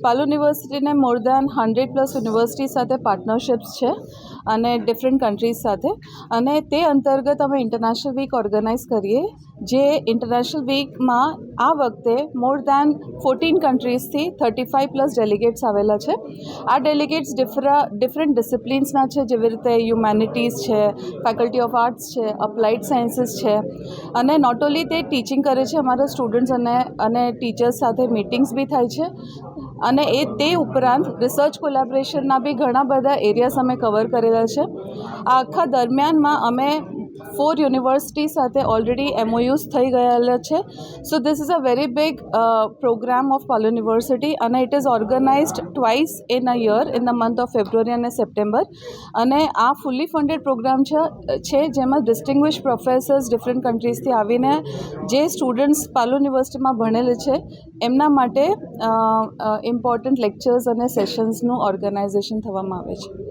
પાલુ યુનિવર્સિટીને મોર દેન 100+ યુનિવર્સિટી સાથે પાર્ટનરશિપ્સ છે અને ડિફરન્ટ કન્ટ્રીઝ સાથે, અને તે અંતર્ગત અમે ઇન્ટરનેશનલ વીક ઓર્ગેનાઇઝ કરીએ, જે ઇન્ટરનેશનલ વીકમાં આ વખતે મોર દેન 14 કન્ટ્રીઝથી 35+ ડેલિગેટ્સ આવેલા છે. આ ડેલિગેટ્સ ડિફરન્ટ ડિસિપ્લિન્સના છે, જેવી રીતે હ્યુમેનિટીઝ છે, ફેકલ્ટી ઓફ આર્ટ્સ છે, અપ્લાઇડ સાયન્સીસ છે, અને નોટ ઓનલી તે ટીચિંગ કરે છે, અમારા સ્ટુડન્ટ્સ અને ટીચર્સ સાથે મીટિંગ્સ બી થાય છે, અને તે ઉપરાંત રિસર્ચ કોલેબોરેશનના બી ઘણા બધા એરિયાઝ અમે કવર કરેલા છે. આ આખા દરમિયાનમાં અમે 4 યુનિવર્સિટી સાથે ઓલરેડી MOUs થઈ ગયેલા છે. So this is a very big programme of Parul university, અને it is organised twice in a year, in the month of February અને સપ્ટેમ્બર. અને આ ફૂલી ફંડેડ પ્રોગ્રામ છે જેમાં ડિસ્ટિંગ્વિશ પ્રોફેસર્સ ડિફરન્ટ કન્ટ્રીઝથી આવીને જે સ્ટુડન્ટ્સ પાલુ યુનિવર્સિટીમાં ભણેલી છે એમના માટે ઇમ્પોર્ટન્ટ લેક્ચર્સ અને સેશન્સનું ઓર્ગેનાઇઝેશન થવામાં આવે છે.